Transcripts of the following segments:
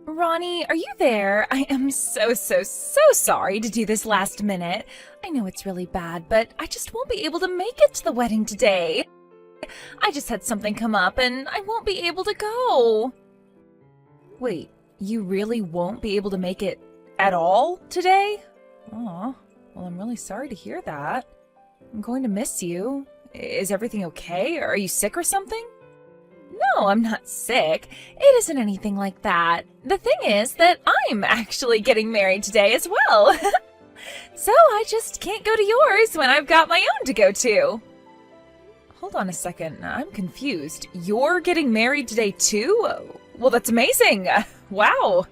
Ronnie, are you there? I am so sorry to do this last minute. I know it's really bad, but I just won't be able to make it to the wedding today. I just had something come up and I won't be able to go. Wait, you really won't be able to make it at all today? Aw, well, I'm really sorry to hear that. I'm going to miss you. Is everything okay? Are you sick or something? No, I'm not sick. It isn't anything like that. The thing is that I'm actually getting married today as well. So I just can't go to yours when I've got my own to go to. Hold on a second, I'm confused. You're getting married today too? Well, that's amazing. Wow.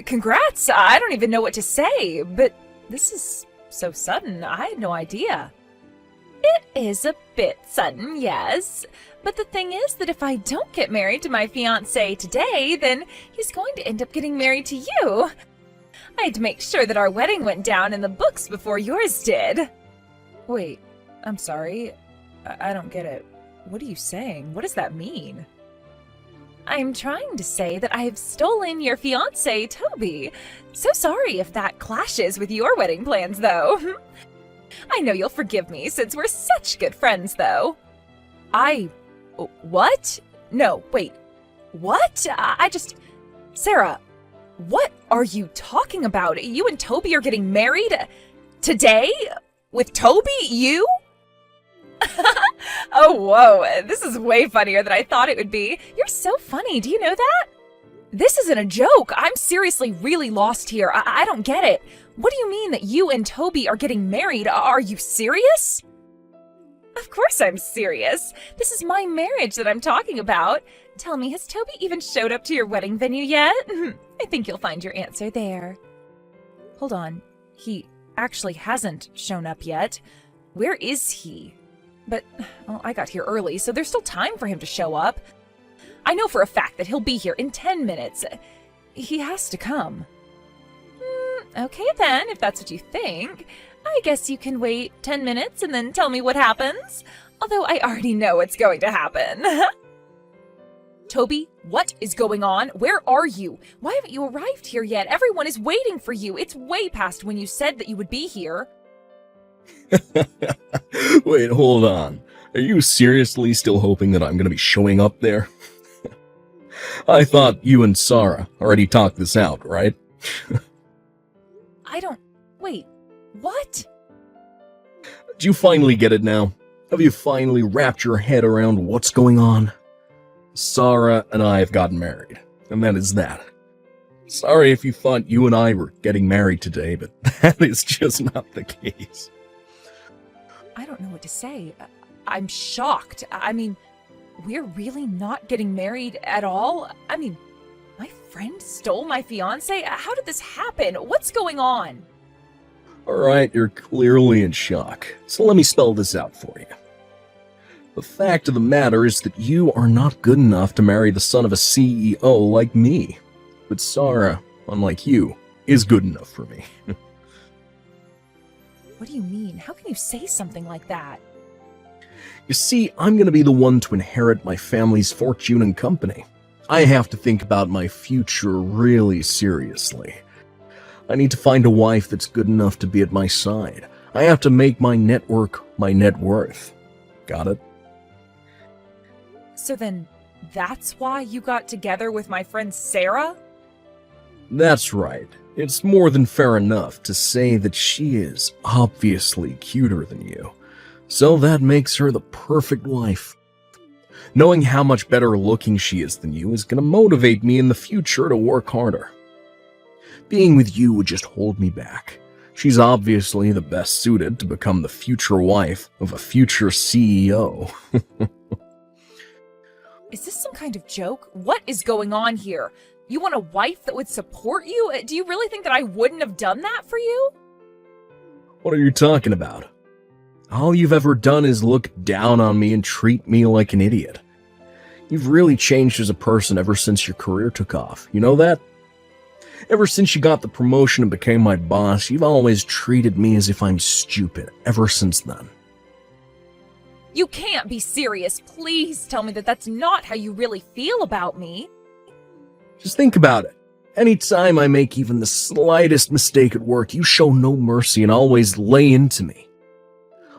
Congrats. I don't even know what to say, but this is so sudden. I had no idea. It is a bit sudden, yes. But the thing is that if I don't get married to my fiancé today, then he's going to end up getting married to you. I had to make sure that our wedding went down in the books before yours did. Wait, I'm sorry. I don't get it. What are you saying? What does that mean? I'm trying to say that I have stolen your fiancé, Toby. So sorry if that clashes with your wedding plans, though. I know you'll forgive me since we're such good friends, though. What? No, wait. What? Sarah, what are you talking about? You and Toby are getting married? Today? With Toby? You? Oh, whoa. This is way funnier than I thought it would be. You're so funny. Do you know that? This isn't a joke. I'm seriously really lost here. I don't get it. What do you mean that you and Toby are getting married? Are you serious? Of course I'm serious. This is my marriage that I'm talking about. Tell me, has Toby even showed up to your wedding venue yet? I think you'll find your answer there. Hold on. He actually hasn't shown up yet. Where is he? But, well, I got here early, so there's still time for him to show up. I know for a fact that he'll be here in 10 minutes. He has to come. Okay then, if that's what you think. I guess you can wait 10 minutes and then tell me what happens. Although I already know what's going to happen. Toby, what is going on? Where are you? Why haven't you arrived here yet? Everyone is waiting for you. It's way past when you said that you would be here. Wait, hold on. Are you seriously still hoping that I'm going to be showing up there? I thought you and Sarah already talked this out, right? Wait, what? Do you finally get it now? Have you finally wrapped your head around what's going on? Sarah and I have gotten married, and that is that. Sorry if you thought you and I were getting married today, but that is just not the case. I don't know what to say. I'm shocked. I mean, we're really not getting married at all? I mean, my friend stole my fiancé? How did this happen? What's going on? Alright, you're clearly in shock, so let me spell this out for you. The fact of the matter is that you are not good enough to marry the son of a CEO like me. But Sarah, unlike you, is good enough for me. What do you mean? How can you say something like that? You see, I'm going to be the one to inherit my family's fortune and company. I have to think about my future really seriously. I need to find a wife that's good enough to be at my side. I have to make my network my net worth. Got it? So then, that's why you got together with my friend Sarah? That's right. It's more than fair enough to say that she is obviously cuter than you. So that makes her the perfect wife. Knowing how much better looking she is than you is going to motivate me in the future to work harder. Being with you would just hold me back. She's obviously the best suited to become the future wife of a future CEO. Is this some kind of joke? What is going on here? You want a wife that would support you? Do you really think that I wouldn't have done that for you? What are you talking about? All you've ever done is look down on me and treat me like an idiot. You've really changed as a person ever since your career took off. You know that? Ever since you got the promotion and became my boss, you've always treated me as if I'm stupid, ever since then. You can't be serious. Please tell me that that's not how you really feel about me. Just think about it. Anytime I make even the slightest mistake at work, you show no mercy and always lay into me.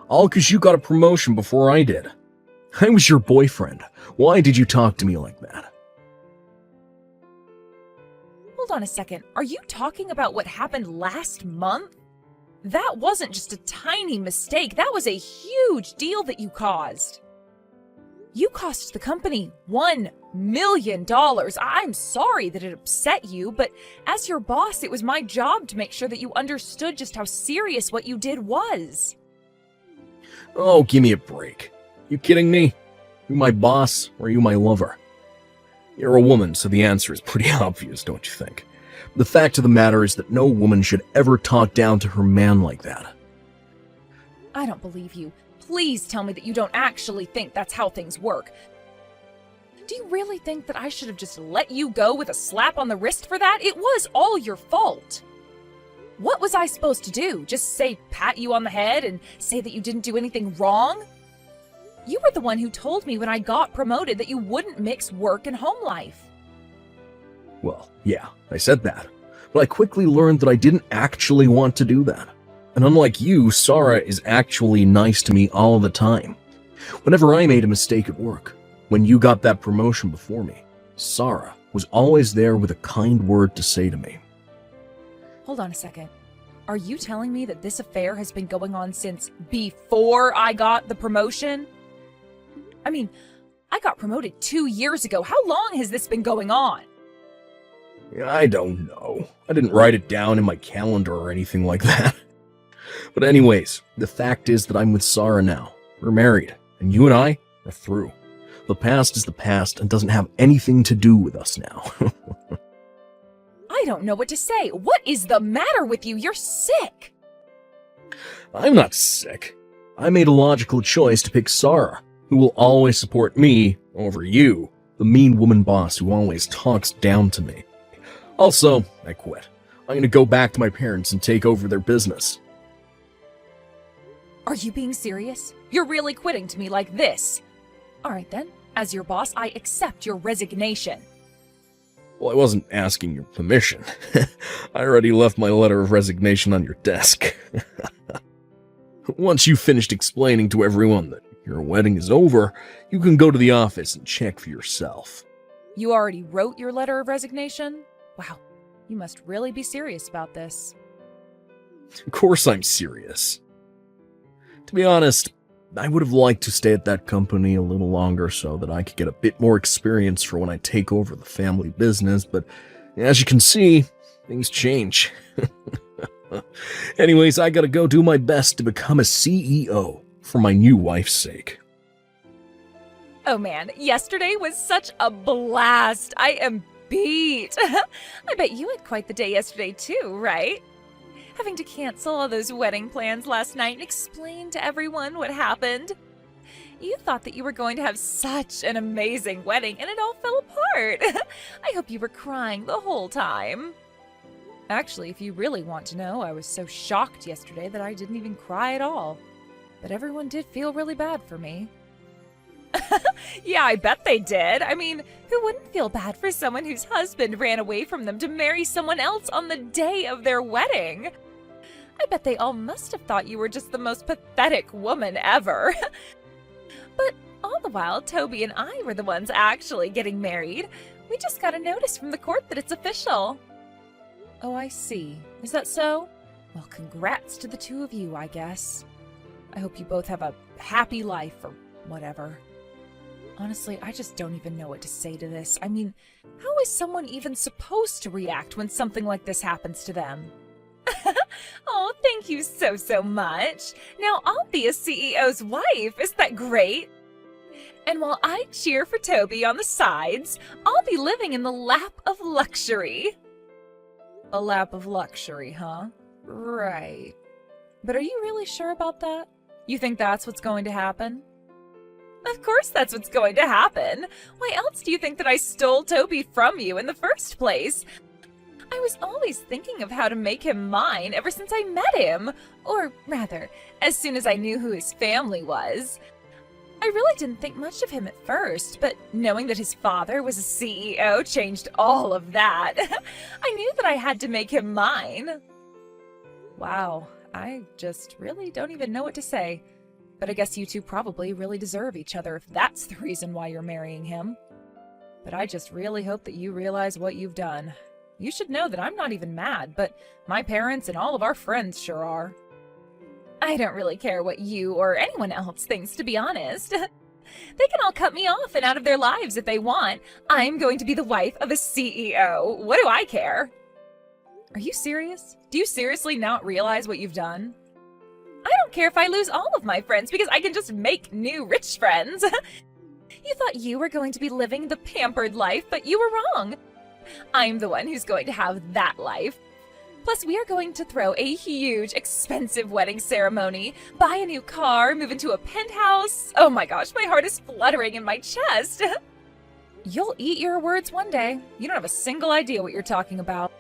All 'cause you got a promotion before I did. I was your boyfriend. Why did you talk to me like that? Hold on a second. Are you talking about what happened last month? That wasn't just a tiny mistake. That was a huge deal that you caused. You cost the company $1 million. I'm sorry that it upset you, but as your boss, it was my job to make sure that you understood just how serious what you did was. Oh, give me a break. You kidding me? You my boss, or you my lover? You're a woman, so the answer is pretty obvious, don't you think? The fact of the matter is that no woman should ever talk down to her man like that. I don't believe you. Please tell me that you don't actually think that's how things work. Do you really think that I should have just let you go with a slap on the wrist for that? It was all your fault. What was I supposed to do? Just say pat you on the head and say that you didn't do anything wrong? You were the one who told me when I got promoted that you wouldn't mix work and home life. Well, yeah, I said that, but I quickly learned that I didn't actually want to do that. And unlike you, Sarah is actually nice to me all the time. Whenever I made a mistake at work, when you got that promotion before me, Sarah was always there with a kind word to say to me. Hold on a second. Are you telling me that this affair has been going on since before I got the promotion? I mean, I got promoted 2 years ago. How long has this been going on? I don't know. I didn't write it down in my calendar or anything like that. But anyways, the fact is that I'm with Sarah now. We're married, and you and I are through. The past is the past and doesn't have anything to do with us now. I don't know what to say. What is the matter with you? You're sick. I'm not sick. I made a logical choice to pick Sarah, who will always support me over you, the mean woman boss who always talks down to me. Also, I quit. I'm gonna go back to my parents and take over their business. Are you being serious? You're really quitting to me like this? All right then. As your boss, I accept your resignation. Well, I wasn't asking your permission. I already left my letter of resignation on your desk. Once you've finished explaining to everyone that your wedding is over, you can go to the office and check for yourself. You already wrote your letter of resignation? Wow, you must really be serious about this. Of course I'm serious. To be honest, I would have liked to stay at that company a little longer so that I could get a bit more experience for when I take over the family business, but as you can see, things change. Anyways, I gotta go do my best to become a CEO for my new wife's sake. Oh man, yesterday was such a blast. I am beat. I bet you had quite the day yesterday too, right? Having to cancel all those wedding plans last night and explain to everyone what happened. You thought that you were going to have such an amazing wedding and it all fell apart. I hope you were crying the whole time. Actually, if you really want to know, I was so shocked yesterday that I didn't even cry at all. But everyone did feel really bad for me. Yeah, I bet they did. I mean, who wouldn't feel bad for someone whose husband ran away from them to marry someone else on the day of their wedding? I bet they all must have thought you were just the most pathetic woman ever. But all the while, Toby and I were the ones actually getting married. We just got a notice from the court that it's official. Oh, I see. Is that so? Well, congrats to the two of you, I guess. I hope you both have a happy life or whatever. Honestly, I just don't even know what to say to this. I mean, how is someone even supposed to react when something like this happens to them? Oh, thank you so much. Now I'll be a CEO's wife. Isn't that great? And while I cheer for Toby on the sides, I'll be living in the lap of luxury. A lap of luxury, huh? Right. But are you really sure about that? You think that's what's going to happen? Of course that's what's going to happen. Why else do you think that I stole Toby from you in the first place? I was always thinking of how to make him mine ever since I met him. Or rather, as soon as I knew who his family was. I really didn't think much of him at first, but knowing that his father was a CEO changed all of that. I knew that I had to make him mine. Wow, I just really don't even know what to say. But I guess you two probably really deserve each other if that's the reason why you're marrying him. But I just really hope that you realize what you've done. You should know that I'm not even mad, but my parents and all of our friends sure are. I don't really care what you or anyone else thinks, to be honest. They can all cut me off and out of their lives if they want. I'm going to be the wife of a CEO. What do I care? Are you serious? Do you seriously not realize what you've done? I don't care if I lose all of my friends because I can just make new rich friends. You thought you were going to be living the pampered life, but you were wrong. I'm the one who's going to have that life. Plus, we are going to throw a huge, expensive wedding ceremony, buy a new car, move into a penthouse. Oh my gosh, my heart is fluttering in my chest. You'll eat your words one day. You don't have a single idea what you're talking about.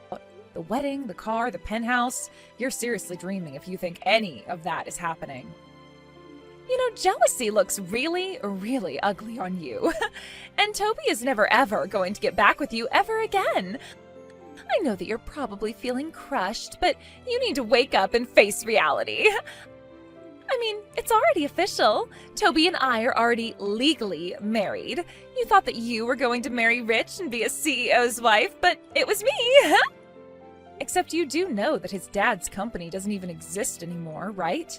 The wedding, the car, the penthouse. You're seriously dreaming if you think any of that is happening. You know, jealousy looks really, really ugly on you. And Toby is never ever going to get back with you ever again. I know that you're probably feeling crushed, but you need to wake up and face reality. I mean, it's already official. Toby and I are already legally married. You thought that you were going to marry rich and be a CEO's wife, but it was me. Except you do know that his dad's company doesn't even exist anymore, right?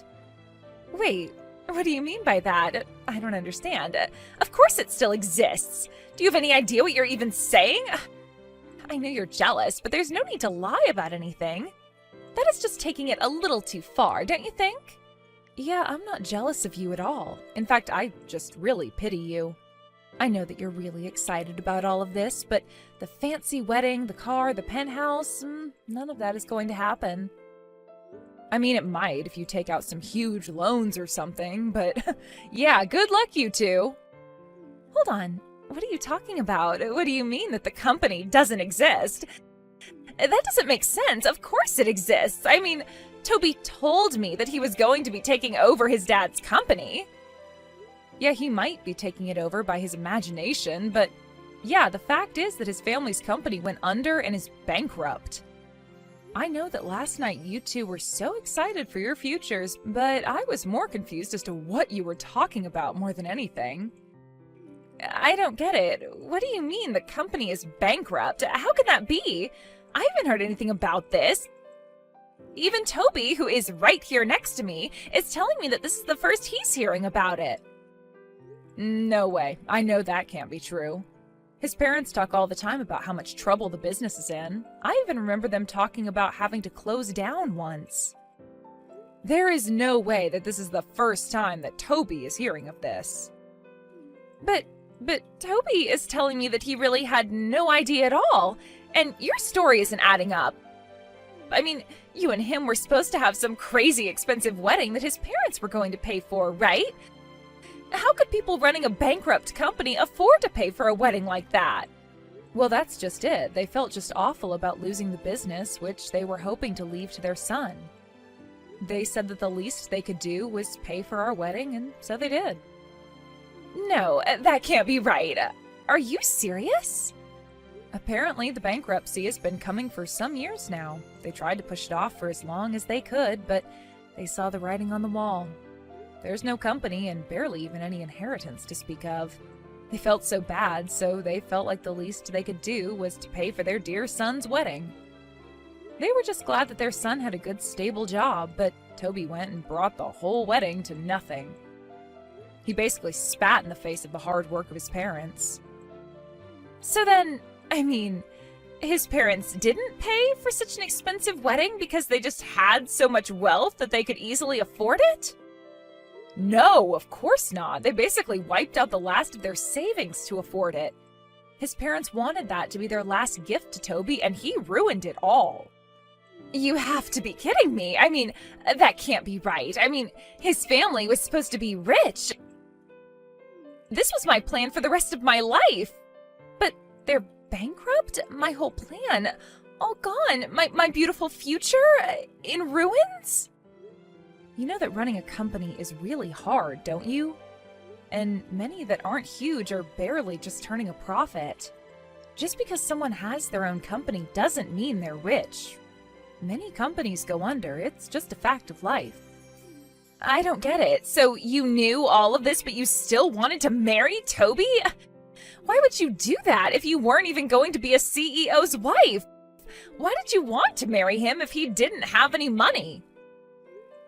Wait, what do you mean by that? I don't understand. Of course it still exists. Do you have any idea what you're even saying? I know you're jealous, but there's no need to lie about anything. That is just taking it a little too far, don't you think? Yeah, I'm not jealous of you at all. In fact, I just really pity you. I know that you're really excited about all of this, but the fancy wedding, the car, the penthouse, none of that is going to happen. I mean, it might if you take out some huge loans or something, but yeah, good luck, you two. Hold on. What are you talking about? What do you mean that the company doesn't exist? That doesn't make sense. Of course it exists. I mean, Toby told me that he was going to be taking over his dad's company. Yeah, he might be taking it over by his imagination, but yeah, the fact is that his family's company went under and is bankrupt. I know that last night you two were so excited for your futures, but I was more confused as to what you were talking about more than anything. I don't get it. What do you mean the company is bankrupt? How can that be? I haven't heard anything about this. Even Toby, who is right here next to me, is telling me that this is the first he's hearing about it. No way. I know that can't be true. His parents talk all the time about how much trouble the business is in. I even remember them talking about having to close down once. There is no way that this is the first time that Toby is hearing of this. But Toby is telling me that he really had no idea at all, and your story isn't adding up. I mean, you and him were supposed to have some crazy expensive wedding that his parents were going to pay for, right? How could people running a bankrupt company afford to pay for a wedding like that? Well, that's just it. They felt just awful about losing the business, which they were hoping to leave to their son. They said that the least they could do was pay for our wedding, and so they did. No, that can't be right. Are you serious? Apparently, the bankruptcy has been coming for some years now. They tried to push it off for as long as they could, but they saw the writing on the wall. There's no company and barely even any inheritance to speak of. They felt so bad, so they felt like the least they could do was to pay for their dear son's wedding. They were just glad that their son had a good, stable job, but Toby went and brought the whole wedding to nothing. He basically spat in the face of the hard work of his parents. So then, I mean, his parents didn't pay for such an expensive wedding because they just had so much wealth that they could easily afford it? No, of course not. They basically wiped out the last of their savings to afford it. His parents wanted that to be their last gift to Toby, and he ruined it all. You have to be kidding me. I mean, that can't be right. I mean, his family was supposed to be rich. This was my plan for the rest of my life. But they're bankrupt? My whole plan, all gone. My beautiful future in ruins? You know that running a company is really hard, don't you? and many that aren't huge or barely just turning a profit. Just because someone has their own company doesn't mean they're rich. Many companies go under, it's just a fact of life. I don't get it. So you knew all of this, but you still wanted to marry Toby? Why would you do that if you weren't even going to be a CEO's wife? Why did you want to marry him if he didn't have any money?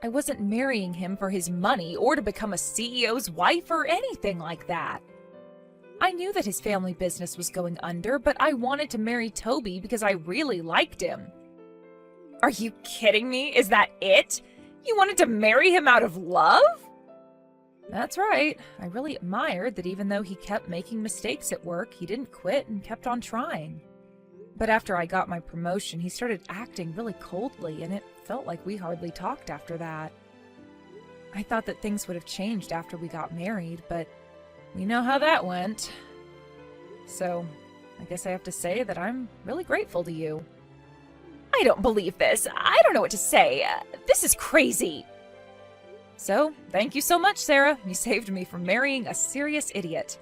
I wasn't marrying him for his money or to become a CEO's wife or anything like that. I knew that his family business was going under, but I wanted to marry Toby because I really liked him. Are you kidding me? Is that it? You wanted to marry him out of love? That's right. I really admired that even though he kept making mistakes at work, he didn't quit and kept on trying. But after I got my promotion, he started acting really coldly, and it felt like we hardly talked after that. I thought that things would have changed after we got married, but we know how that went. So, I guess I have to say that I'm really grateful to you. I don't believe this. I don't know what to say. This is crazy. So, thank you so much, Sarah. You saved me from marrying a serious idiot.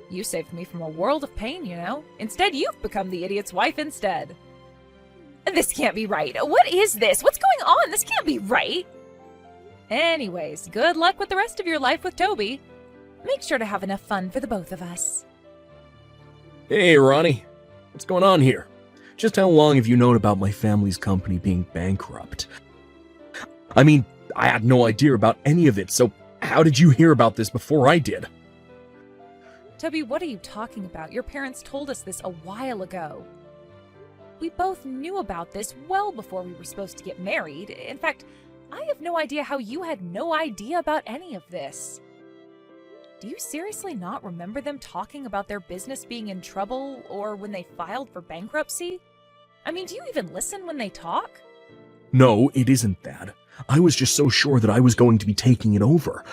You saved me from a world of pain, you know. Instead, you've become the idiot's wife instead. This can't be right. What is this? What's going on? This can't be right. Anyways, good luck with the rest of your life with Toby. Make sure to have enough fun for the both of us. Hey, Ronnie. What's going on here? Just how long have you known about my family's company being bankrupt? I mean, I had no idea about any of it, so how did you hear about this before I did? Toby, what are you talking about? Your parents told us this a while ago. We both knew about this well before we were supposed to get married. In fact, I have no idea how you had no idea about any of this. Do you seriously not remember them talking about their business being in trouble or when they filed for bankruptcy? I mean, do you even listen when they talk? No, it isn't that. I was just so sure that I was going to be taking it over.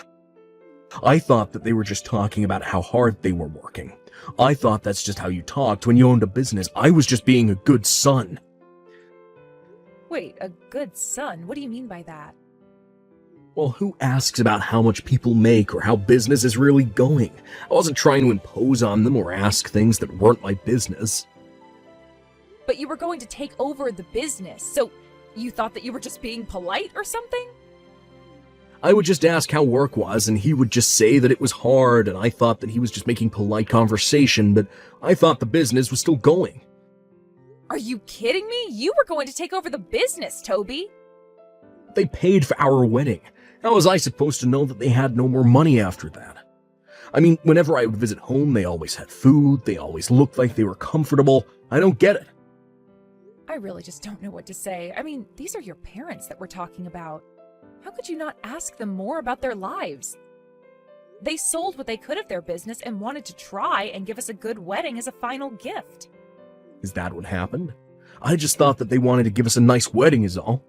I thought that they were just talking about how hard they were working. I thought that's just how you talked when you owned a business. I was just being a good son. Wait, a good son? What do you mean by that? Well, who asks about how much people make or how business is really going? I wasn't trying to impose on them or ask things that weren't my business. But you were going to take over the business, so you thought that you were just being polite or something? I would just ask how work was, and he would just say that it was hard, and I thought that he was just making polite conversation, but I thought the business was still going. Are you kidding me? You were going to take over the business, Toby. They paid for our wedding. How was I supposed to know that they had no more money after that? I mean, whenever I would visit home, they always had food, they always looked like they were comfortable. I don't get it. I really just don't know what to say. I mean, these are your parents that we're talking about. How could you not ask them more about their lives? They sold what they could of their business and wanted to try and give us a good wedding as a final gift. Is that what happened? I just thought that they wanted to give us a nice wedding is all.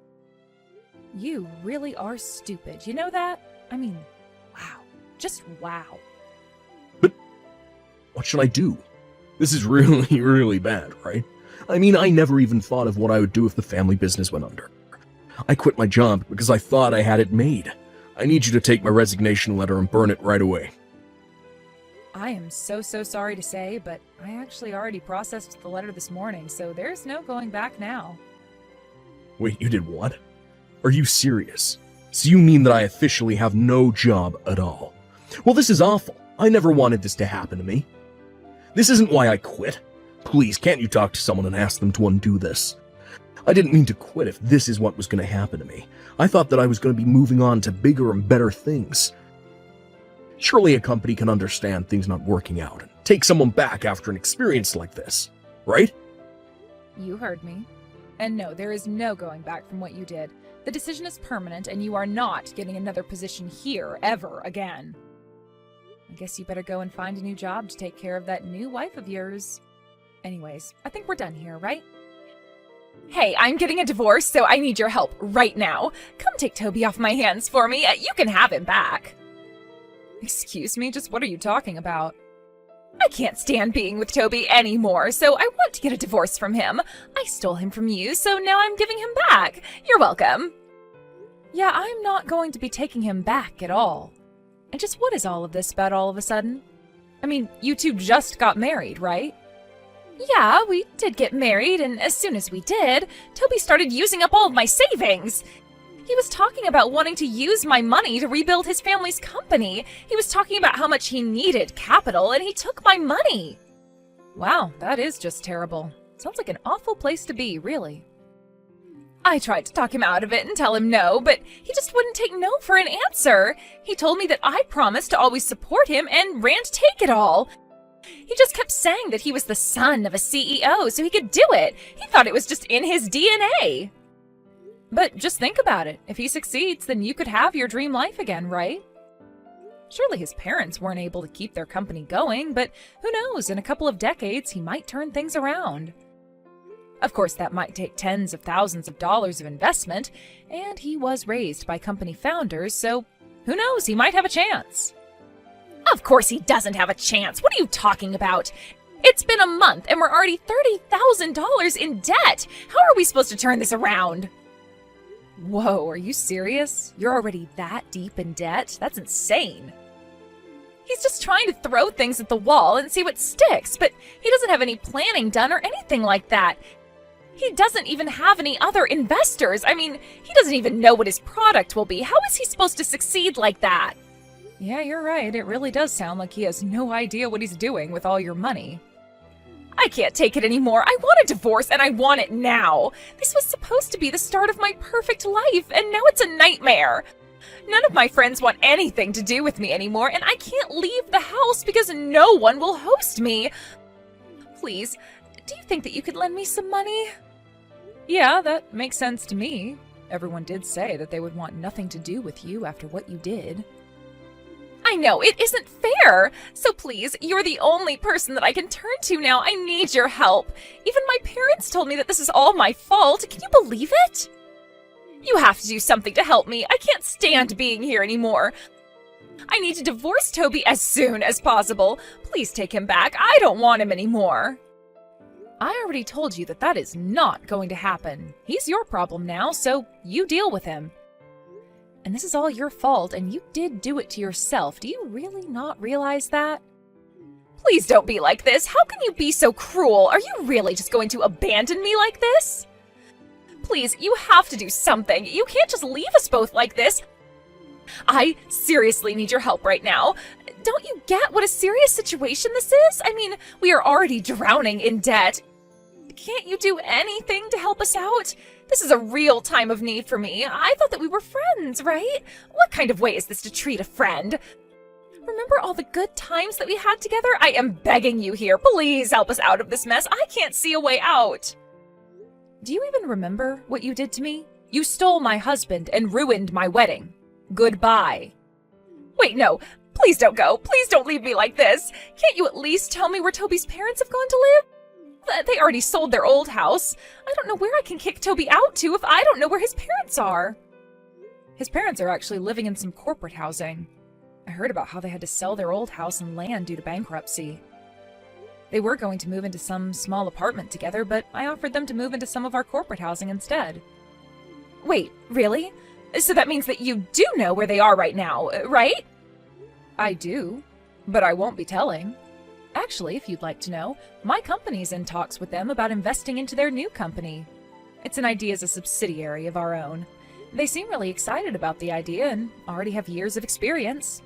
You really are stupid. You know that? I mean, wow. Just wow. But what should I do? This is really, really bad, right? I mean, I never even thought of what I would do if the family business went under. I quit my job because I thought I had it made. I need you to take my resignation letter and burn it right away. I am so sorry to say, but I actually already processed the letter this morning, so there's no going back now. Wait, you did what? Are you serious? So you mean that I officially have no job at all? Well, this is awful. I never wanted this to happen to me. This isn't why I quit. Please, can't you talk to someone and ask them to undo this? I didn't mean to quit if this is what was going to happen to me. I thought that I was going to be moving on to bigger and better things. Surely a company can understand things not working out and take someone back after an experience like this, right? You heard me. And no, there is no going back from what you did. The decision is permanent, and you are not getting another position here ever again. I guess you better go and find a new job to take care of that new wife of yours. Anyways, I think we're done here, right? Hey, I'm getting a divorce, so I need your help right now. Come take Toby off my hands for me. You can have him back. Excuse me, just what are you talking about? I can't stand being with Toby anymore, so I want to get a divorce from him. I stole him from you, so now I'm giving him back. You're welcome. Yeah, I'm not going to be taking him back at all. And just what is all of this about all of a sudden? I mean, you two just got married, right? Yeah, we did get married, and as soon as we did, Toby started using up all of my savings. He was talking about wanting to use my money to rebuild his family's company. He was talking about how much he needed capital, and he took my money. Wow, that is just terrible. Sounds like an awful place to be, really. I tried to talk him out of it and tell him no, but he just wouldn't take no for an answer. He told me that I promised to always support him and ran to take it all. He just kept saying that he was the son of a CEO, so he could do it. He thought it was just in his DNA. But just think about it. If he succeeds, then you could have your dream life again, right? Surely his parents weren't able to keep their company going, but who knows, in a couple of decades, he might turn things around. Of course, that might take tens of thousands of dollars of investment, and he was raised by company founders, so who knows, he might have a chance. Of course he doesn't have a chance. What are you talking about? It's been a month and we're already $30,000 in debt. How are we supposed to turn this around? Whoa, are you serious? You're already that deep in debt? That's insane. He's just trying to throw things at the wall and see what sticks, but he doesn't have any planning done or anything like that. He doesn't even have any other investors. I mean, he doesn't even know what his product will be. How is he supposed to succeed like that? Yeah, you're right. It really does sound like he has no idea what he's doing with all your money. I can't take it anymore. I want a divorce and I want it now. This was supposed to be the start of my perfect life, and now it's a nightmare. None of my friends want anything to do with me anymore, and I can't leave the house because no one will host me. Please, do you think that you could lend me some money? Yeah, that makes sense to me. Everyone did say that they would want nothing to do with you after what you did. I know, it isn't fair. So please, you're the only person that I can turn to now. I need your help. Even my parents told me that this is all my fault. Can you believe it? You have to do something to help me. I can't stand being here anymore. I need to divorce Toby as soon as possible. Please take him back. I don't want him anymore. I already told you that that is not going to happen. He's your problem now, so you deal with him. And this is all your fault, and you did do it to yourself. Do you really not realize that? Please don't be like this. How can you be so cruel? Are you really just going to abandon me like this? Please, you have to do something. You can't just leave us both like this. I seriously need your help right now. Don't you get what a serious situation this is? I mean, we are already drowning in debt. Can't you do anything to help us out? This is a real time of need for me. I thought that we were friends, right? What kind of way is this to treat a friend? Remember all the good times that we had together? I am begging you here. Please help us out of this mess. I can't see a way out. Do you even remember what you did to me? You stole my husband and ruined my wedding. Goodbye. Wait, no. Please don't go. Please don't leave me like this. Can't you at least tell me where Toby's parents have gone to live? They already sold their old house. I don't know where I can kick Toby out to if I don't know where his parents are. His parents are actually living in some corporate housing. I heard about how they had to sell their old house and land due to bankruptcy. They were going to move into some small apartment together, but I offered them to move into some of our corporate housing instead. Wait, really? So that means that you do know where they are right now, right? I do, but I won't be telling. Actually, if you'd like to know, my company's in talks with them about investing into their new company. It's an idea as a subsidiary of our own. They seem really excited about the idea and already have years of experience.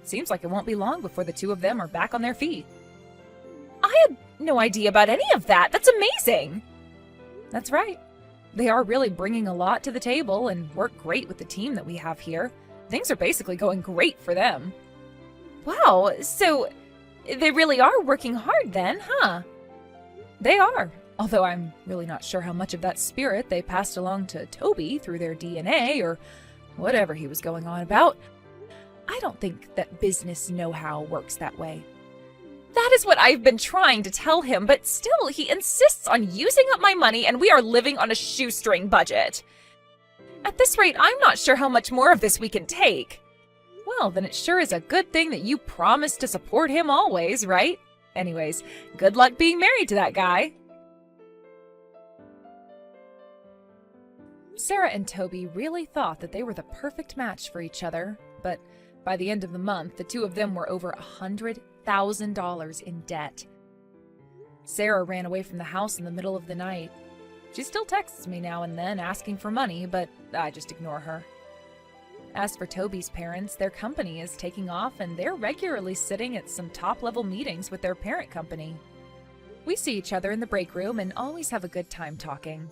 Seems like it won't be long before the two of them are back on their feet. I had no idea about any of that. That's amazing. That's right. They are really bringing a lot to the table and work great with the team that we have here. Things are basically going great for them. Wow, so they really are working hard then, huh? They are, although I'm really not sure how much of that spirit they passed along to Toby through their DNA or whatever he was going on about. I don't think that business know-how works that way. That is what I've been trying to tell him, but still he insists on using up my money and we are living on a shoestring budget. At this rate, I'm not sure how much more of this we can take. Well, then it sure is a good thing that you promised to support him always, right? Anyways, good luck being married to that guy. Sarah and Toby really thought that they were the perfect match for each other, but By the end of the month, the two of them were over $100,000 in debt. Sarah ran away from the house in the middle of the night. She still texts me now and then asking for money, but I just ignore her. As for Toby's parents, their company is taking off and they're regularly sitting at some top-level meetings with their parent company. We see each other in the break room and always have a good time talking.